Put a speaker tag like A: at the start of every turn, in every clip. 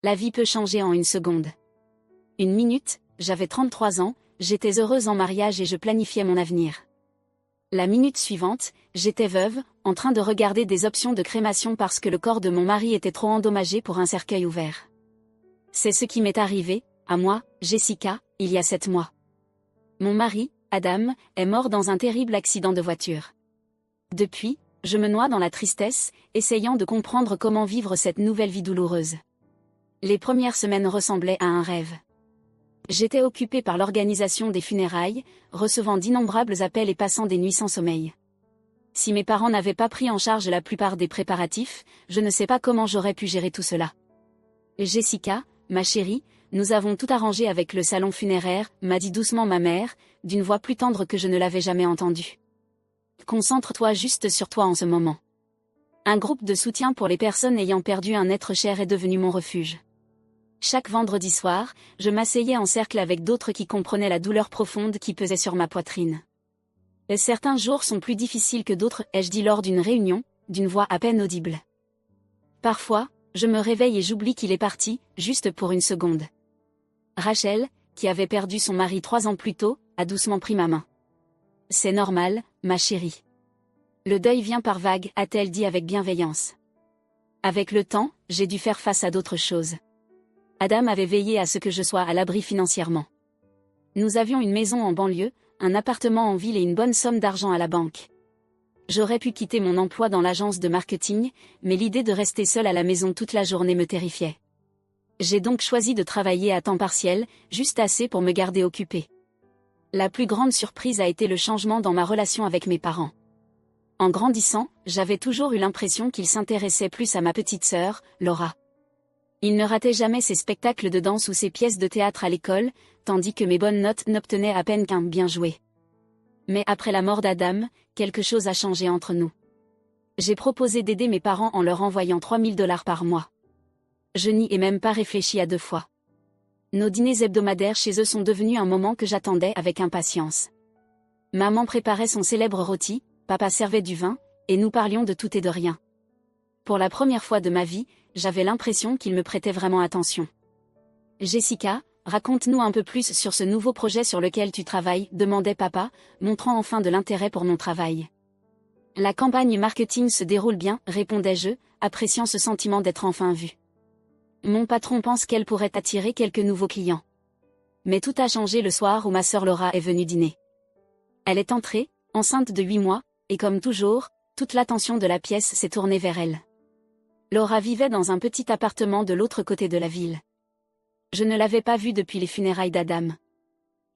A: La vie peut changer en une seconde. Une minute, j'avais 33 ans, j'étais heureuse en mariage et je planifiais mon avenir. La minute suivante, j'étais veuve, en train de regarder des options de crémation parce que le corps de mon mari était trop endommagé pour un cercueil ouvert. C'est ce qui m'est arrivé, à moi, Jessica, il y a 7 mois. Mon mari, Adam, est mort dans un terrible accident de voiture. Depuis, je me noie dans la tristesse, essayant de comprendre comment vivre cette nouvelle vie douloureuse. Les premières semaines ressemblaient à un rêve. J'étais occupée par l'organisation des funérailles, recevant d'innombrables appels et passant des nuits sans sommeil. Si mes parents n'avaient pas pris en charge la plupart des préparatifs, je ne sais pas comment j'aurais pu gérer tout cela. Jessica, ma chérie, nous avons tout arrangé avec le salon funéraire, m'a dit doucement ma mère, d'une voix plus tendre que je ne l'avais jamais entendue. Concentre-toi juste sur toi en ce moment. Un groupe de soutien pour les personnes ayant perdu un être cher est devenu mon refuge. Chaque vendredi soir, je m'asseyais en cercle avec d'autres qui comprenaient la douleur profonde qui pesait sur ma poitrine. Et certains jours sont plus difficiles que d'autres, ai-je dit lors d'une réunion, d'une voix à peine audible. Parfois, je me réveille et j'oublie qu'il est parti, juste pour une seconde. Rachel, qui avait perdu son mari 3 ans plus tôt, a doucement pris ma main. C'est normal, ma chérie. Le deuil vient par vagues, a-t-elle dit avec bienveillance. Avec le temps, j'ai dû faire face à d'autres choses. Adam avait veillé à ce que je sois à l'abri financièrement. Nous avions une maison en banlieue, un appartement en ville et une bonne somme d'argent à la banque. J'aurais pu quitter mon emploi dans l'agence de marketing, mais l'idée de rester seule à la maison toute la journée me terrifiait. J'ai donc choisi de travailler à temps partiel, juste assez pour me garder occupée. La plus grande surprise a été le changement dans ma relation avec mes parents. En grandissant, j'avais toujours eu l'impression qu'ils s'intéressaient plus à ma petite sœur, Laura. Ils ne rataient jamais ses spectacles de danse ou ses pièces de théâtre à l'école, tandis que mes bonnes notes n'obtenaient à peine qu'un « bien joué ». Mais après la mort d'Adam, quelque chose a changé entre nous. J'ai proposé d'aider mes parents en leur envoyant 3 000 $ par mois. Je n'y ai même pas réfléchi à 2 fois. Nos dîners hebdomadaires chez eux sont devenus un moment que j'attendais avec impatience. Maman préparait son célèbre rôti, papa servait du vin, et nous parlions de tout et de rien. Pour la première fois de ma vie, j'avais l'impression qu'ils me prêtaient vraiment attention. Jessica, raconte-nous un peu plus sur ce nouveau projet sur lequel tu travailles, demandait papa, montrant enfin de l'intérêt pour mon travail. La campagne marketing se déroule bien, répondais-je, appréciant ce sentiment d'être enfin vue. Mon patron pense qu'elle pourrait attirer quelques nouveaux clients. Mais tout a changé le soir où ma sœur Laura est venue dîner. Elle est entrée, enceinte de 8 mois, et comme toujours, toute l'attention de la pièce s'est tournée vers elle. Laura vivait dans un petit appartement de l'autre côté de la ville. Je ne l'avais pas vue depuis les funérailles d'Adam.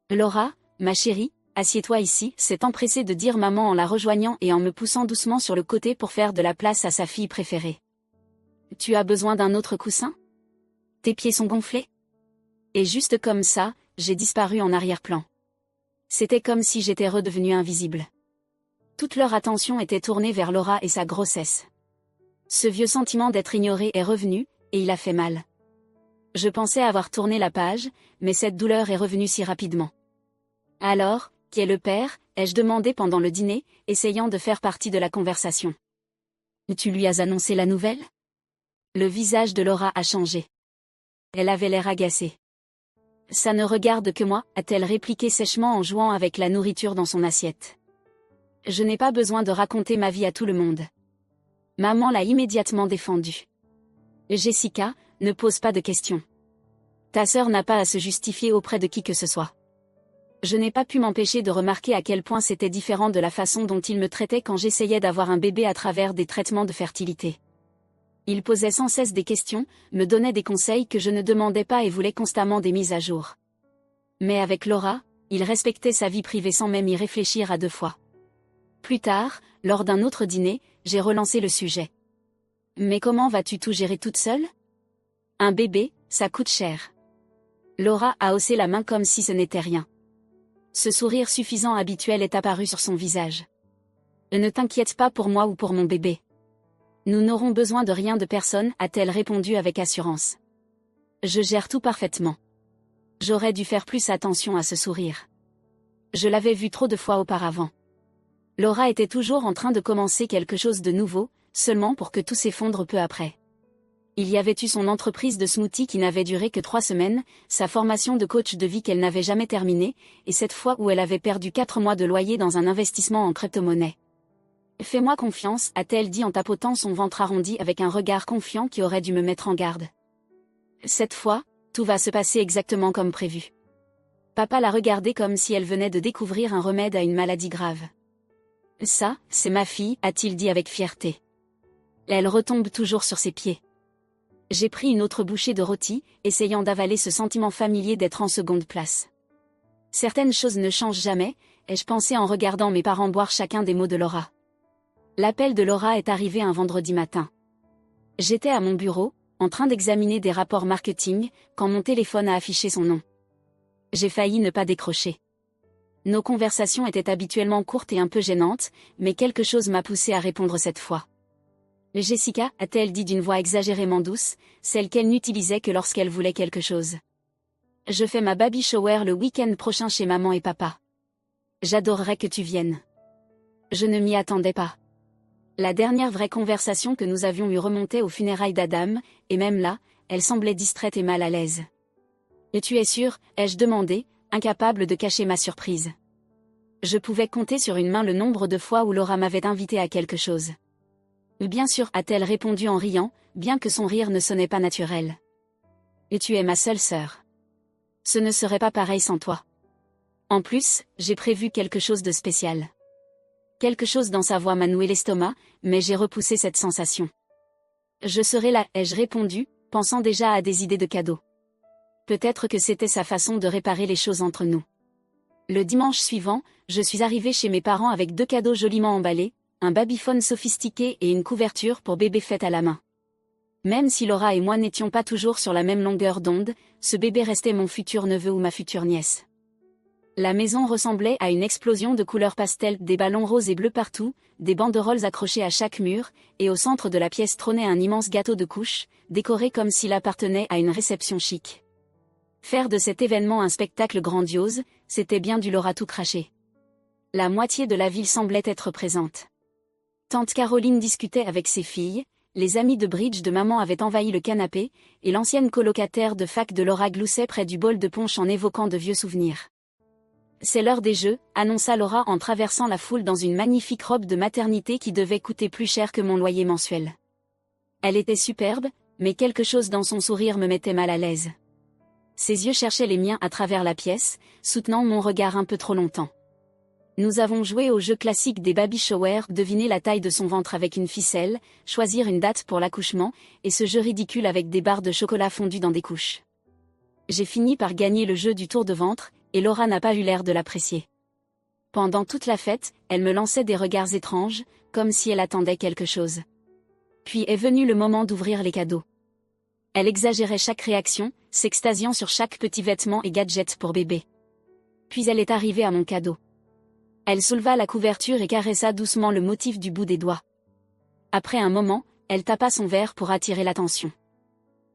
A: Laura, ma chérie, assieds-toi ici, s'est empressée de dire maman en la rejoignant et en me poussant doucement sur le côté pour faire de la place à sa fille préférée. Tu as besoin d'un autre coussin? Tes pieds sont gonflés? Et juste comme ça, j'ai disparu en arrière-plan. C'était comme si j'étais redevenue invisible. Toute leur attention était tournée vers Laura et sa grossesse. Ce vieux sentiment d'être ignoré est revenu, et il a fait mal. Je pensais avoir tourné la page, mais cette douleur est revenue si rapidement. Alors, qui est le père, ai-je demandé pendant le dîner, essayant de faire partie de la conversation. Tu lui as annoncé la nouvelle? Le visage de Laura a changé. Elle avait l'air agacée. Ça ne regarde que moi, a-t-elle répliqué sèchement en jouant avec la nourriture dans son assiette. Je n'ai pas besoin de raconter ma vie à tout le monde. Maman l'a immédiatement défendue. Jessica, ne pose pas de questions. Ta sœur n'a pas à se justifier auprès de qui que ce soit. Je n'ai pas pu m'empêcher de remarquer à quel point c'était différent de la façon dont il me traitait quand j'essayais d'avoir un bébé à travers des traitements de fertilité. Il posait sans cesse des questions, me donnait des conseils que je ne demandais pas et voulait constamment des mises à jour. Mais avec Laura, il respectait sa vie privée sans même y réfléchir à 2 fois. Plus tard, lors d'un autre dîner, j'ai relancé le sujet. Mais comment vas-tu tout gérer toute seule? Un bébé, ça coûte cher. Laura a haussé la main comme si ce n'était rien. Ce sourire suffisant habituel est apparu sur son visage. Ne t'inquiète pas pour moi ou pour mon bébé. Nous n'aurons besoin de rien de personne, a-t-elle répondu avec assurance. Je gère tout parfaitement. J'aurais dû faire plus attention à ce sourire. Je l'avais vu trop de fois auparavant. Laura était toujours en train de commencer quelque chose de nouveau, seulement pour que tout s'effondre peu après. Il y avait eu son entreprise de smoothie qui n'avait duré que 3 semaines, sa formation de coach de vie qu'elle n'avait jamais terminée, et cette fois où elle avait perdu 4 mois de loyer dans un investissement en crypto-monnaie. « Fais-moi confiance », a-t-elle dit en tapotant son ventre arrondi avec un regard confiant qui aurait dû me mettre en garde. Cette fois, tout va se passer exactement comme prévu. Papa la regardait comme si elle venait de découvrir un remède à une maladie grave. « Ça, c'est ma fille », a-t-il dit avec fierté. Elle retombe toujours sur ses pieds. J'ai pris une autre bouchée de rôti, essayant d'avaler ce sentiment familier d'être en seconde place. Certaines choses ne changent jamais, ai-je pensé en regardant mes parents boire chacun des mots de Laura. L'appel de Laura est arrivé un vendredi matin. J'étais à mon bureau, en train d'examiner des rapports marketing, quand mon téléphone a affiché son nom. J'ai failli ne pas décrocher. Nos conversations étaient habituellement courtes et un peu gênantes, mais quelque chose m'a poussé à répondre cette fois. Jessica, a-t-elle dit d'une voix exagérément douce, celle qu'elle n'utilisait que lorsqu'elle voulait quelque chose. Je fais ma baby shower le week-end prochain chez maman et papa. J'adorerais que tu viennes. Je ne m'y attendais pas. La dernière vraie conversation que nous avions eue remontait aux funérailles d'Adam, et même là, elle semblait distraite et mal à l'aise. Et tu es sûre, ai-je demandé, incapable de cacher ma surprise. Je pouvais compter sur une main le nombre de fois où Laura m'avait invité à quelque chose. Bien sûr, a-t-elle répondu en riant, bien que son rire ne sonnait pas naturel. Et tu es ma seule sœur. Ce ne serait pas pareil sans toi. En plus, j'ai prévu quelque chose de spécial. Quelque chose dans sa voix m'a noué l'estomac, mais j'ai repoussé cette sensation. Je serai là, ai-je répondu, pensant déjà à des idées de cadeaux. Peut-être que c'était sa façon de réparer les choses entre nous. Le dimanche suivant, je suis arrivée chez mes parents avec 2 cadeaux joliment emballés, un babyphone sophistiqué et une couverture pour bébé faite à la main. Même si Laura et moi n'étions pas toujours sur la même longueur d'onde, ce bébé restait mon futur neveu ou ma future nièce. La maison ressemblait à une explosion de couleurs pastel, des ballons roses et bleus partout, des banderoles accrochées à chaque mur, et au centre de la pièce trônait un immense gâteau de couche, décoré comme s'il appartenait à une réception chic. Faire de cet événement un spectacle grandiose, c'était bien du Laura tout craché. La moitié de la ville semblait être présente. Tante Caroline discutait avec ses filles, les amis de bridge de maman avaient envahi le canapé, et l'ancienne colocataire de fac de Laura gloussait près du bol de punch en évoquant de vieux souvenirs. « C'est l'heure des jeux », annonça Laura en traversant la foule dans une magnifique robe de maternité qui devait coûter plus cher que mon loyer mensuel. Elle était superbe, mais quelque chose dans son sourire me mettait mal à l'aise. Ses yeux cherchaient les miens à travers la pièce, soutenant mon regard un peu trop longtemps. Nous avons joué au jeu classique des baby showers, deviner la taille de son ventre avec une ficelle, choisir une date pour l'accouchement, et ce jeu ridicule avec des barres de chocolat fondues dans des couches. J'ai fini par gagner le jeu du tour de ventre, et Laura n'a pas eu l'air de l'apprécier. Pendant toute la fête, elle me lançait des regards étranges, comme si elle attendait quelque chose. Puis est venu le moment d'ouvrir les cadeaux. Elle exagérait chaque réaction, s'extasiant sur chaque petit vêtement et gadget pour bébé. Puis elle est arrivée à mon cadeau. Elle souleva la couverture et caressa doucement le motif du bout des doigts. Après un moment, elle tapa son verre pour attirer l'attention.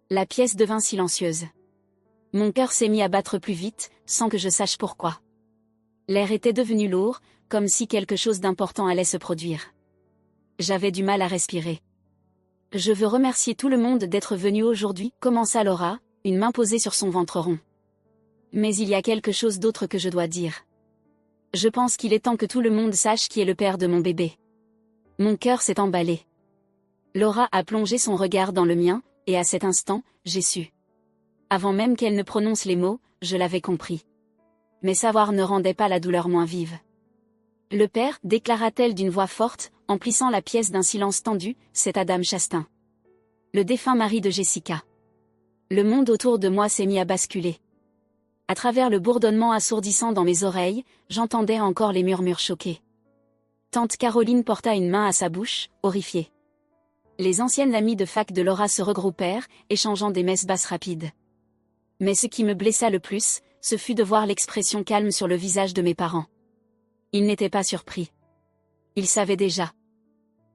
A: La pièce devint silencieuse. Mon cœur s'est mis à battre plus vite, sans que je sache pourquoi. L'air était devenu lourd, comme si quelque chose d'important allait se produire. J'avais du mal à respirer. Je veux remercier tout le monde d'être venu aujourd'hui, commença Laura, une main posée sur son ventre rond. Mais il y a quelque chose d'autre que je dois dire. Je pense qu'il est temps que tout le monde sache qui est le père de mon bébé. Mon cœur s'est emballé. Laura a plongé son regard dans le mien, et à cet instant, j'ai su. Avant même qu'elle ne prononce les mots, je l'avais compris. Mais savoir ne rendait pas la douleur moins vive. Le père, déclara-t-elle d'une voix forte, emplissant la pièce d'un silence tendu, c'est Adam Chastain. Le défunt mari de Jessica. Le monde autour de moi s'est mis à basculer. À travers le bourdonnement assourdissant dans mes oreilles, j'entendais encore les murmures choqués. Tante Caroline porta une main à sa bouche, horrifiée. Les anciennes amies de fac de Laura se regroupèrent, échangeant des messes basses rapides. Mais ce qui me blessa le plus, ce fut de voir l'expression calme sur le visage de mes parents. Ils n'étaient pas surpris. Ils savaient déjà.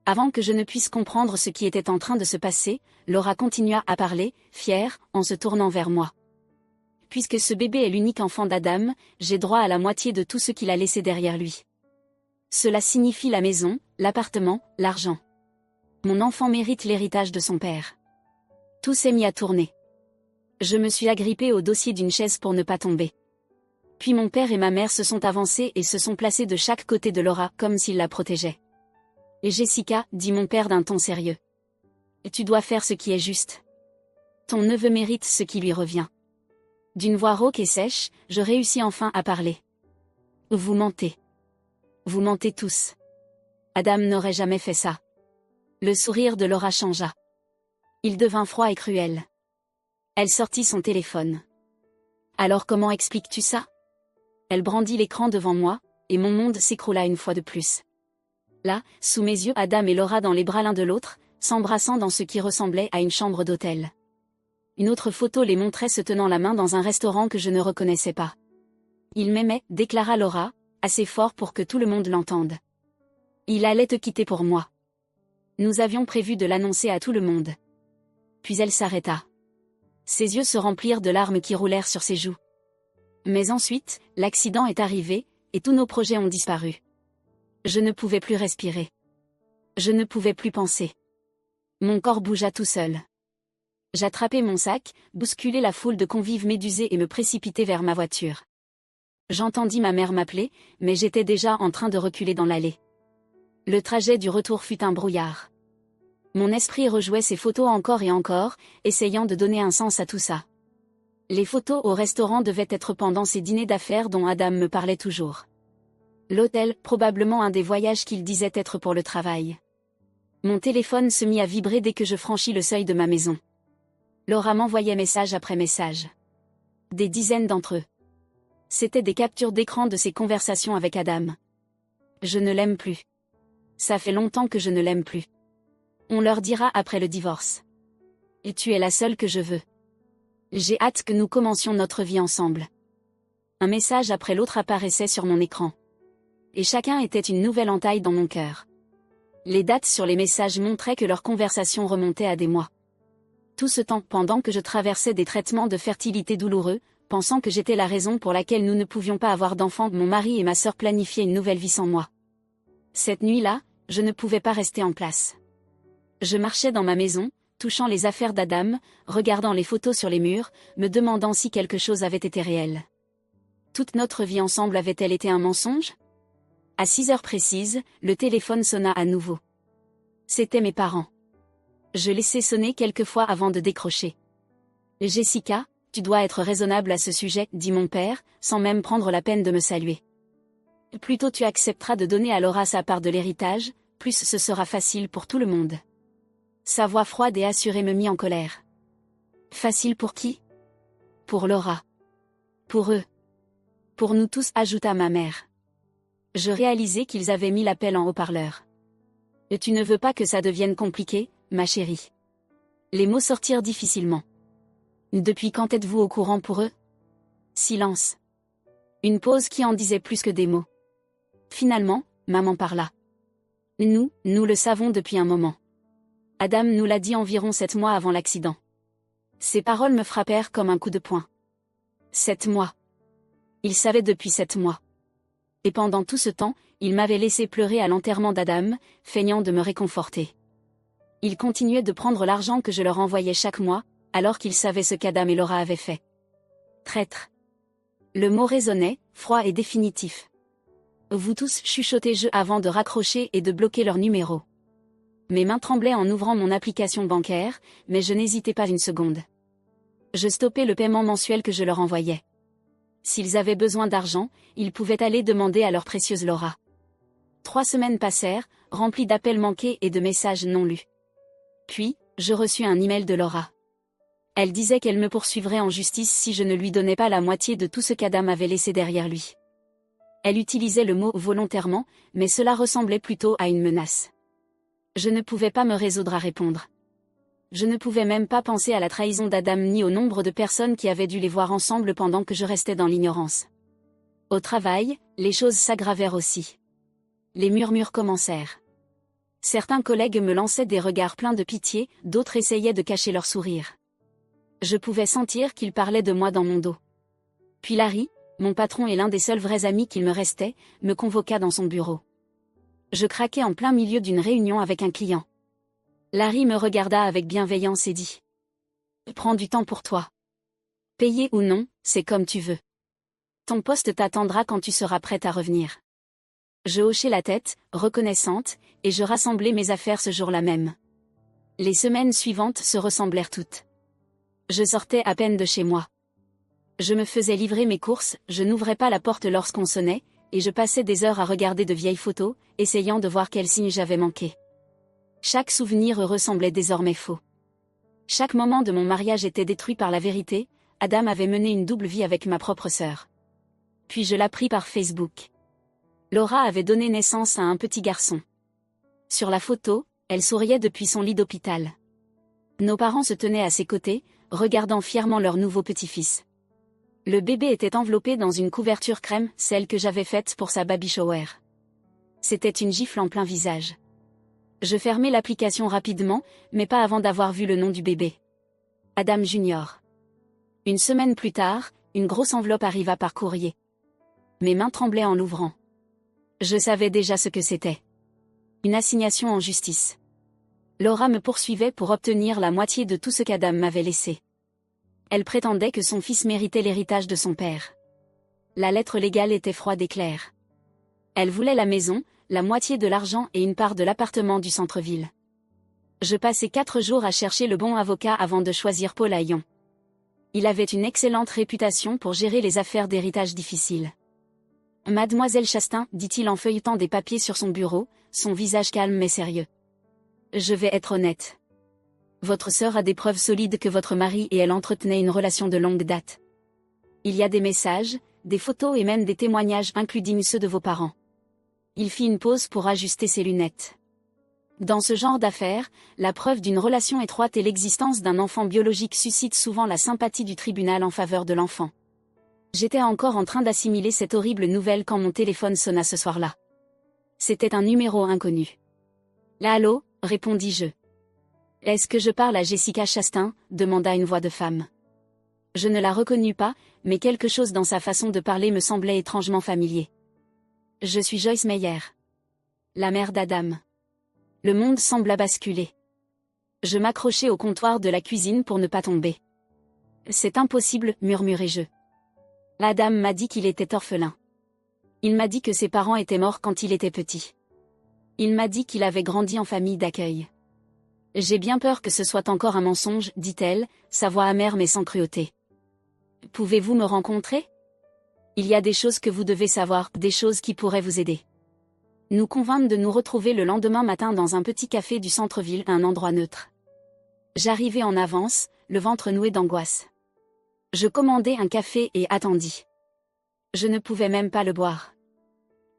A: Avant que je ne puisse comprendre ce qui était en train de se passer, Laura continua à parler, fière, en se tournant vers moi. Puisque ce bébé est l'unique enfant d'Adam, j'ai droit à la moitié de tout ce qu'il a laissé derrière lui. Cela signifie la maison, l'appartement, l'argent. Mon enfant mérite l'héritage de son père. Tout s'est mis à tourner. Je me suis agrippée au dossier d'une chaise pour ne pas tomber. Puis mon père et ma mère se sont avancés et se sont placés de chaque côté de Laura, comme s'ils la protégeaient. « Et Jessica, dit mon père d'un ton sérieux. Tu dois faire ce qui est juste. Ton neveu mérite ce qui lui revient. » D'une voix rauque et sèche, je réussis enfin à parler. « Vous mentez. Vous mentez tous. Adam n'aurait jamais fait ça. » Le sourire de Laura changea. Il devint froid et cruel. Elle sortit son téléphone. « Alors comment expliques-tu ça ?» Elle brandit l'écran devant moi, et mon monde s'écroula une fois de plus. Là, sous mes yeux, Adam et Laura dans les bras l'un de l'autre, s'embrassant dans ce qui ressemblait à une chambre d'hôtel. Une autre photo les montrait se tenant la main dans un restaurant que je ne reconnaissais pas. « Il m'aimait, déclara Laura, assez fort pour que tout le monde l'entende. Il allait te quitter pour moi. Nous avions prévu de l'annoncer à tout le monde. » Puis elle s'arrêta. Ses yeux se remplirent de larmes qui roulèrent sur ses joues. Mais ensuite, l'accident est arrivé, et tous nos projets ont disparu. Je ne pouvais plus respirer. Je ne pouvais plus penser. Mon corps bougea tout seul. J'attrapai mon sac, bousculai la foule de convives médusés et me précipitai vers ma voiture. J'entendis ma mère m'appeler, mais j'étais déjà en train de reculer dans l'allée. Le trajet du retour fut un brouillard. Mon esprit rejouait ces photos encore et encore, essayant de donner un sens à tout ça. Les photos au restaurant devaient être pendant ces dîners d'affaires dont Adam me parlait toujours. L'hôtel, probablement un des voyages qu'il disait être pour le travail. Mon téléphone se mit à vibrer dès que je franchis le seuil de ma maison. Laura m'envoyait message après message. Des dizaines d'entre eux. C'étaient des captures d'écran de ses conversations avec Adam. Je ne l'aime plus. Ça fait longtemps que je ne l'aime plus. On leur dira après le divorce. Et tu es la seule que je veux. J'ai hâte que nous commencions notre vie ensemble. Un message après l'autre apparaissait sur mon écran. Et chacun était une nouvelle entaille dans mon cœur. Les dates sur les messages montraient que leur conversation remontait à des mois. Tout ce temps, pendant que je traversais des traitements de fertilité douloureux, pensant que j'étais la raison pour laquelle nous ne pouvions pas avoir d'enfants, mon mari et ma sœur planifiaient une nouvelle vie sans moi. Cette nuit-là, je ne pouvais pas rester en place. Je marchais dans ma maison, touchant les affaires d'Adam, regardant les photos sur les murs, me demandant si quelque chose avait été réel. Toute notre vie ensemble avait-elle été un mensonge ? À 6 heures précises, le téléphone sonna à nouveau. C'étaient mes parents. Je laissais sonner quelques fois avant de décrocher. « Jessica, tu dois être raisonnable à ce sujet, » dit mon père, sans même prendre la peine de me saluer. « Plus tôt tu accepteras de donner à Laura sa part de l'héritage, plus ce sera facile pour tout le monde. » Sa voix froide et assurée me mit en colère. Facile pour qui ? Pour Laura. Pour eux. Pour nous tous, ajouta ma mère. Je réalisais qu'ils avaient mis l'appel en haut-parleur. Et tu ne veux pas que ça devienne compliqué, ma chérie. Les mots sortirent difficilement. Depuis quand êtes-vous au courant pour eux ? Silence. Une pause qui en disait plus que des mots. Finalement, maman parla. Nous le savons depuis un moment. Adam nous l'a dit environ 7 mois avant l'accident. Ces paroles me frappèrent comme un coup de poing. 7 mois. Il savait depuis 7 mois. Et pendant tout ce temps, il m'avait laissé pleurer à l'enterrement d'Adam, feignant de me réconforter. Il continuait de prendre l'argent que je leur envoyais chaque mois, alors qu'il savait ce qu'Adam et Laura avaient fait. Traître. Le mot résonnait, froid et définitif. Vous tous, chuchotai-je avant de raccrocher et de bloquer leur numéro. Mes mains tremblaient en ouvrant mon application bancaire, mais je n'hésitais pas une seconde. Je stoppais le paiement mensuel que je leur envoyais. S'ils avaient besoin d'argent, ils pouvaient aller demander à leur précieuse Laura. 3 semaines passèrent, remplies d'appels manqués et de messages non lus. Puis, je reçus un email de Laura. Elle disait qu'elle me poursuivrait en justice si je ne lui donnais pas la moitié de tout ce qu'Adam avait laissé derrière lui. Elle utilisait le mot volontairement, mais cela ressemblait plutôt à une menace. Je ne pouvais pas me résoudre à répondre. Je ne pouvais même pas penser à la trahison d'Adam ni au nombre de personnes qui avaient dû les voir ensemble pendant que je restais dans l'ignorance. Au travail, les choses s'aggravèrent aussi. Les murmures commencèrent. Certains collègues me lançaient des regards pleins de pitié, d'autres essayaient de cacher leur sourire. Je pouvais sentir qu'ils parlaient de moi dans mon dos. Puis Larry, mon patron et l'un des seuls vrais amis qu'il me restait, me convoqua dans son bureau. Je craquais en plein milieu d'une réunion avec un client. Larry me regarda avec bienveillance et dit : Prends du temps pour toi. Payé ou non, c'est comme tu veux. Ton poste t'attendra quand tu seras prête à revenir. Je hochai la tête, reconnaissante, et je rassemblai mes affaires ce jour-là même. Les semaines suivantes se ressemblèrent toutes. Je sortais à peine de chez moi. Je me faisais livrer mes courses, je n'ouvrais pas la porte lorsqu'on sonnait, et je passais des heures à regarder de vieilles photos, essayant de voir quels signes j'avais manqué. Chaque souvenir heureux semblait désormais faux. Chaque moment de mon mariage était détruit par la vérité. Adam avait mené une double vie avec ma propre sœur. Puis je l'appris par Facebook. Laura avait donné naissance à un petit garçon. Sur la photo, elle souriait depuis son lit d'hôpital. Nos parents se tenaient à ses côtés, regardant fièrement leur nouveau petit-fils. Le bébé était enveloppé dans une couverture crème, celle que j'avais faite pour sa baby shower. C'était une gifle en plein visage. Je fermai l'application rapidement, mais pas avant d'avoir vu le nom du bébé. Adam Junior. Une semaine plus tard, une grosse enveloppe arriva par courrier. Mes mains tremblaient en l'ouvrant. Je savais déjà ce que c'était. Une assignation en justice. Laura me poursuivait pour obtenir la moitié de tout ce qu'Adam m'avait laissé. Elle prétendait que son fils méritait l'héritage de son père. La lettre légale était froide et claire. Elle voulait la maison, la moitié de l'argent et une part de l'appartement du centre-ville. Je passai 4 jours à chercher le bon avocat avant de choisir Paul Hayon. Il avait une excellente réputation pour gérer les affaires d'héritage difficiles. Mademoiselle Chastain, dit-il en feuilletant des papiers sur son bureau, son visage calme mais sérieux. Je vais être honnête. Votre sœur a des preuves solides que votre mari et elle entretenaient une relation de longue date. Il y a des messages, des photos et même des témoignages including ceux de vos parents. Il fit une pause pour ajuster ses lunettes. Dans ce genre d'affaires, la preuve d'une relation étroite et l'existence d'un enfant biologique suscite souvent la sympathie du tribunal en faveur de l'enfant. J'étais encore en train d'assimiler cette horrible nouvelle quand mon téléphone sonna ce soir-là. C'était un numéro inconnu. « Allô ?» répondis-je. « Est-ce que je parle à Jessica Chastain ?» demanda une voix de femme. Je ne la reconnus pas, mais quelque chose dans sa façon de parler me semblait étrangement familier. « Je suis Joyce Meyer. La mère d'Adam. » Le monde sembla basculer. Je m'accrochai au comptoir de la cuisine pour ne pas tomber. « C'est impossible, murmurai-je. Adam m'a dit qu'il était orphelin. Il m'a dit que ses parents étaient morts quand il était petit. Il m'a dit qu'il avait grandi en famille d'accueil. J'ai bien peur que ce soit encore un mensonge, dit-elle, sa voix amère mais sans cruauté. Pouvez-vous me rencontrer ? Il y a des choses que vous devez savoir, des choses qui pourraient vous aider. Nous convînmes de nous retrouver le lendemain matin dans un petit café du centre-ville, un endroit neutre. J'arrivai en avance, le ventre noué d'angoisse. Je commandai un café et attendis. Je ne pouvais même pas le boire.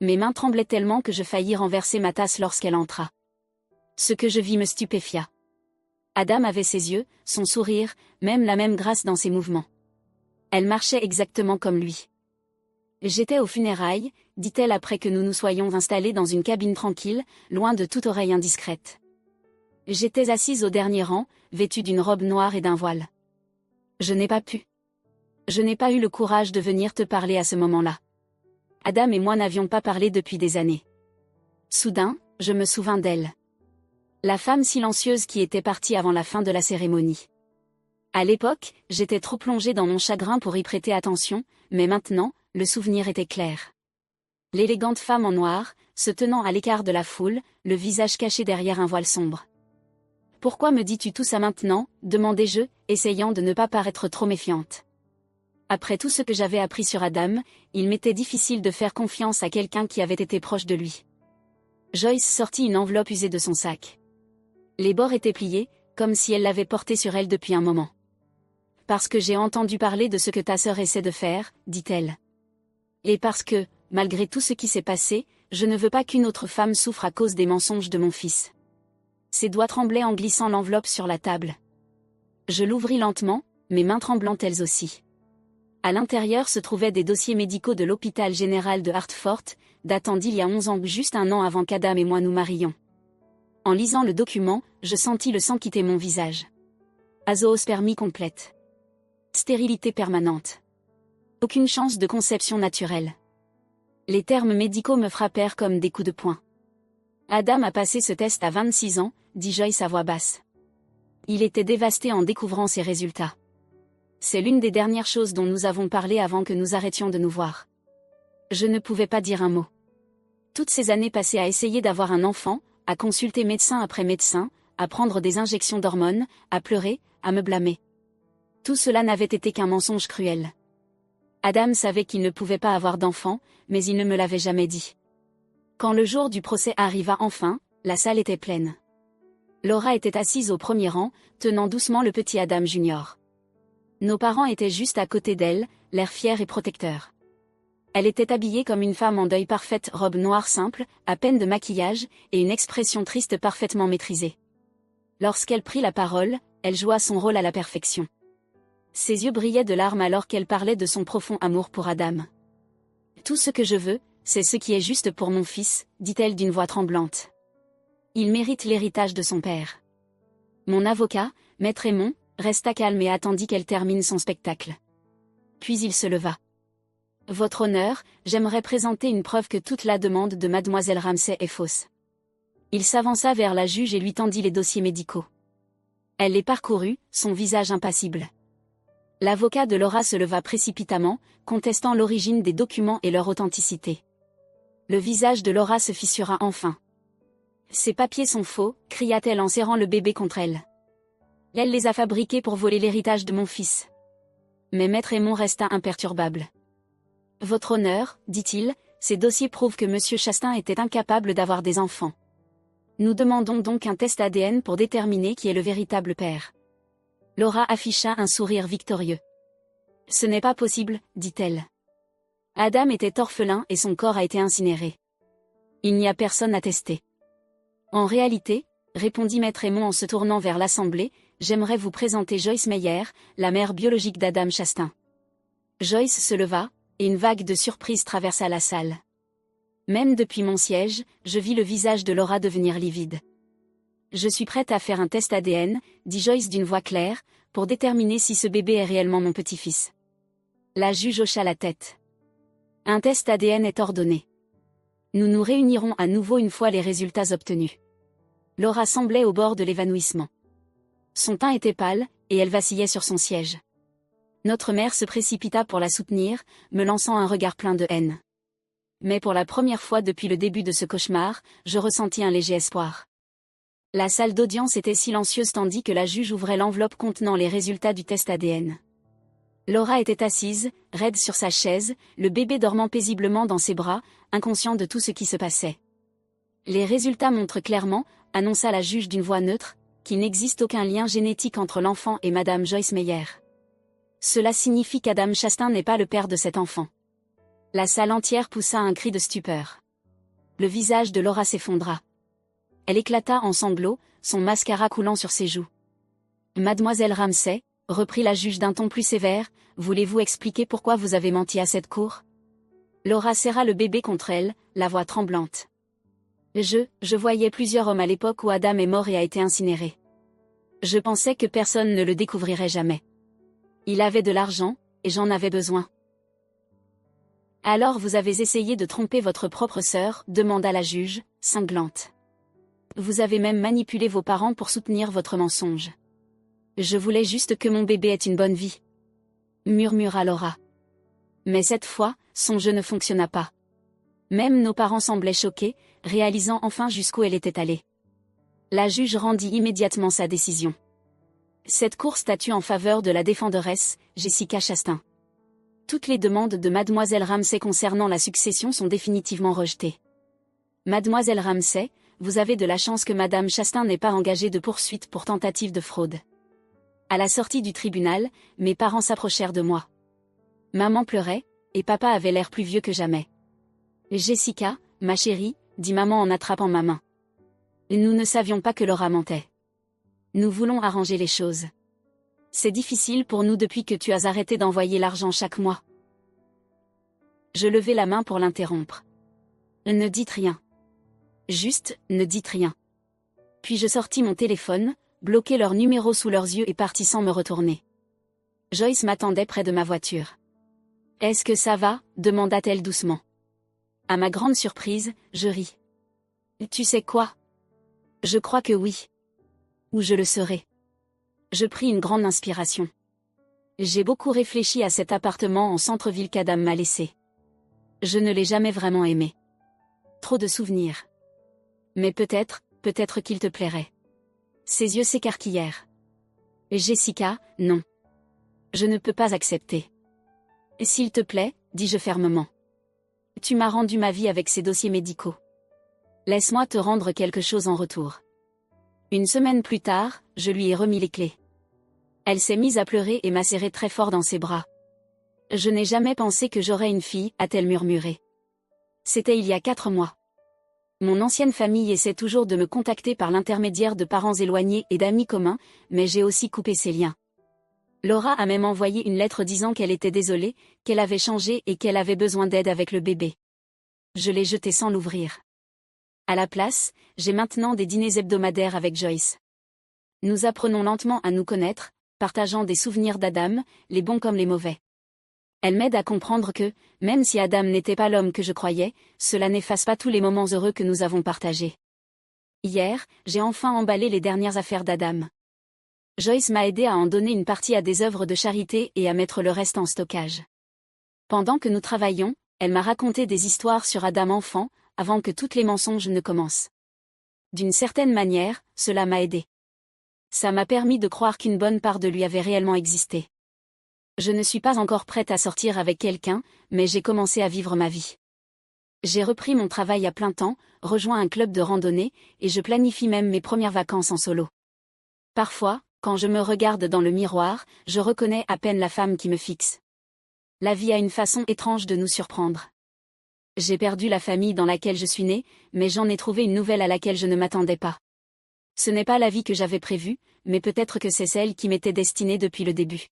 A: Mes mains tremblaient tellement que je faillis renverser ma tasse lorsqu'elle entra. Ce que je vis me stupéfia. Adam avait ses yeux, son sourire, même la même grâce dans ses mouvements. Elle marchait exactement comme lui. J'étais aux funérailles, dit-elle après que nous nous soyons installés dans une cabine tranquille, loin de toute oreille indiscrète. J'étais assise au dernier rang, vêtue d'une robe noire et d'un voile. Je n'ai pas pu. Je n'ai pas eu le courage de venir te parler à ce moment-là. Adam et moi n'avions pas parlé depuis des années. Soudain, je me souvins d'elle. La femme silencieuse qui était partie avant la fin de la cérémonie. À l'époque, j'étais trop plongée dans mon chagrin pour y prêter attention, mais maintenant, le souvenir était clair. L'élégante femme en noir, se tenant à l'écart de la foule, le visage caché derrière un voile sombre. « Pourquoi me dis-tu tout ça maintenant ?» demandai-je, essayant de ne pas paraître trop méfiante. Après tout ce que j'avais appris sur Adam, il m'était difficile de faire confiance à quelqu'un qui avait été proche de lui. Joyce sortit une enveloppe usée de son sac. Les bords étaient pliés, comme si elle l'avait porté sur elle depuis un moment. « Parce que j'ai entendu parler de ce que ta sœur essaie de faire, dit-elle. Et parce que, malgré tout ce qui s'est passé, je ne veux pas qu'une autre femme souffre à cause des mensonges de mon fils. » Ses doigts tremblaient en glissant l'enveloppe sur la table. Je l'ouvris lentement, mes mains tremblantes elles aussi. À l'intérieur se trouvaient des dossiers médicaux de l'hôpital général de Hartford, datant d'il y a 11 ans, juste un an avant qu'Adam et moi nous marions. En lisant le document, je sentis le sang quitter mon visage. Azoospermie complète. Stérilité permanente. Aucune chance de conception naturelle. Les termes médicaux me frappèrent comme des coups de poing. Adam a passé ce test à 26 ans, dit Joyce à voix basse. Il était dévasté en découvrant ces résultats. C'est l'une des dernières choses dont nous avons parlé avant que nous arrêtions de nous voir. Je ne pouvais pas dire un mot. Toutes ces années passées à essayer d'avoir un enfant, à consulter médecin après médecin, à prendre des injections d'hormones, à pleurer, à me blâmer. Tout cela n'avait été qu'un mensonge cruel. Adam savait qu'il ne pouvait pas avoir d'enfant, mais il ne me l'avait jamais dit. Quand le jour du procès arriva enfin, la salle était pleine. Laura était assise au premier rang, tenant doucement le petit Adam Junior. Nos parents étaient juste à côté d'elle, l'air fier et protecteur. Elle était habillée comme une femme en deuil, parfaite robe noire simple, à peine de maquillage, et une expression triste parfaitement maîtrisée. Lorsqu'elle prit la parole, elle joua son rôle à la perfection. Ses yeux brillaient de larmes alors qu'elle parlait de son profond amour pour Adam. « Tout ce que je veux, c'est ce qui est juste pour mon fils, dit-elle d'une voix tremblante. Il mérite l'héritage de son père. » Mon avocat, Maître Aymon, resta calme et attendit qu'elle termine son spectacle. Puis il se leva. « Votre honneur, j'aimerais présenter une preuve que toute la demande de mademoiselle Ramsay est fausse. » Il s'avança vers la juge et lui tendit les dossiers médicaux. Elle les parcourut, son visage impassible. L'avocat de Laura se leva précipitamment, contestant l'origine des documents et leur authenticité. Le visage de Laura se fissura enfin. « Ces papiers sont faux », cria-t-elle en serrant le bébé contre elle. « Elle les a fabriqués pour voler l'héritage de mon fils. » Mais Maître Aymon resta imperturbable. « Votre honneur, dit-il, ces dossiers prouvent que M. Chastain était incapable d'avoir des enfants. Nous demandons donc un test ADN pour déterminer qui est le véritable père. » Laura afficha un sourire victorieux. « Ce n'est pas possible, dit-elle. Adam était orphelin et son corps a été incinéré. Il n'y a personne à tester. » En réalité, répondit Maître Aymon en se tournant vers l'Assemblée, j'aimerais vous présenter Joyce Meyer, la mère biologique d'Adam Chastain. Joyce se leva, et une vague de surprise traversa la salle. Même depuis mon siège, je vis le visage de Laura devenir livide. Je suis prête à faire un test ADN, dit Joyce d'une voix claire, pour déterminer si ce bébé est réellement mon petit-fils. La juge hocha la tête. Un test ADN est ordonné. Nous nous réunirons à nouveau une fois les résultats obtenus. Laura semblait au bord de l'évanouissement. Son teint était pâle, et elle vacillait sur son siège. Notre mère se précipita pour la soutenir, me lançant un regard plein de haine. Mais pour la première fois depuis le début de ce cauchemar, je ressentis un léger espoir. La salle d'audience était silencieuse tandis que la juge ouvrait l'enveloppe contenant les résultats du test ADN. Laura était assise, raide sur sa chaise, le bébé dormant paisiblement dans ses bras, inconscient de tout ce qui se passait. Les résultats montrent clairement, annonça la juge d'une voix neutre, qu'il n'existe aucun lien génétique entre l'enfant et Madame Joyce Meyer. Cela signifie qu'Adam Chastain n'est pas le père de cet enfant. La salle entière poussa un cri de stupeur. Le visage de Laura s'effondra. Elle éclata en sanglots, son mascara coulant sur ses joues. « Mademoiselle Ramsay, » reprit la juge d'un ton plus sévère, « voulez-vous expliquer pourquoi vous avez menti à cette cour ?» Laura serra le bébé contre elle, la voix tremblante. « Je voyais plusieurs hommes à l'époque où Adam est mort et a été incinéré. Je pensais que personne ne le découvrirait jamais. Il avait de l'argent, et j'en avais besoin. » « Alors vous avez essayé de tromper votre propre sœur, demanda la juge, cinglante. Vous avez même manipulé vos parents pour soutenir votre mensonge. Je voulais juste que mon bébé ait une bonne vie. Murmura Laura. Mais cette fois, son jeu ne fonctionna pas. Même nos parents semblaient choqués, réalisant enfin jusqu'où elle était allée. La juge rendit immédiatement sa décision. Cette cour statue en faveur de la défenderesse, Jessica Chastain. Toutes les demandes de Mademoiselle Ramsay concernant la succession sont définitivement rejetées. Mademoiselle Ramsay, vous avez de la chance que Madame Chastain n'ait pas engagé de poursuite pour tentative de fraude. À la sortie du tribunal, mes parents s'approchèrent de moi. Maman pleurait, et papa avait l'air plus vieux que jamais. Jessica, ma chérie, dit maman en attrapant ma main. Nous ne savions pas que Laura mentait. Nous voulons arranger les choses. C'est difficile pour nous depuis que tu as arrêté d'envoyer l'argent chaque mois. Je levai la main pour l'interrompre. Ne dites rien. Juste, ne dites rien. Puis je sortis mon téléphone, bloquai leur numéro sous leurs yeux et partis sans me retourner. Joyce m'attendait près de ma voiture. « Est-ce que ça va ?» demanda-t-elle doucement. À ma grande surprise, je ris. « Tu sais quoi ? Je crois que oui. Ou je le serai. » Je pris une grande inspiration. J'ai beaucoup réfléchi à cet appartement en centre-ville qu'Adam m'a laissé. Je ne l'ai jamais vraiment aimé. Trop de souvenirs. Mais peut-être qu'il te plairait. Ses yeux s'écarquillèrent. Jessica, non. Je ne peux pas accepter. S'il te plaît, dis-je fermement. Tu m'as rendu ma vie avec ces dossiers médicaux. Laisse-moi te rendre quelque chose en retour. Une semaine plus tard, je lui ai remis les clés. Elle s'est mise à pleurer et m'a serré très fort dans ses bras. Je n'ai jamais pensé que j'aurais une fille, a-t-elle murmuré. C'était il y a 4 mois. Mon ancienne famille essaie toujours de me contacter par l'intermédiaire de parents éloignés et d'amis communs, mais j'ai aussi coupé ces liens. Laura a même envoyé une lettre disant qu'elle était désolée, qu'elle avait changé et qu'elle avait besoin d'aide avec le bébé. Je l'ai jetée sans l'ouvrir. À la place, j'ai maintenant des dîners hebdomadaires avec Joyce. Nous apprenons lentement à nous connaître, partageant des souvenirs d'Adam, les bons comme les mauvais. Elle m'aide à comprendre que, même si Adam n'était pas l'homme que je croyais, cela n'efface pas tous les moments heureux que nous avons partagés. Hier, j'ai enfin emballé les dernières affaires d'Adam. Joyce m'a aidé à en donner une partie à des œuvres de charité et à mettre le reste en stockage. Pendant que nous travaillions, elle m'a raconté des histoires sur Adam enfant, avant que toutes les mensonges ne commencent. D'une certaine manière, cela m'a aidé. Ça m'a permis de croire qu'une bonne part de lui avait réellement existé. Je ne suis pas encore prête à sortir avec quelqu'un, mais j'ai commencé à vivre ma vie. J'ai repris mon travail à plein temps, rejoint un club de randonnée, et je planifie même mes premières vacances en solo. Parfois, quand je me regarde dans le miroir, je reconnais à peine la femme qui me fixe. La vie a une façon étrange de nous surprendre. J'ai perdu la famille dans laquelle je suis née, mais j'en ai trouvé une nouvelle à laquelle je ne m'attendais pas. Ce n'est pas la vie que j'avais prévue, mais peut-être que c'est celle qui m'était destinée depuis le début.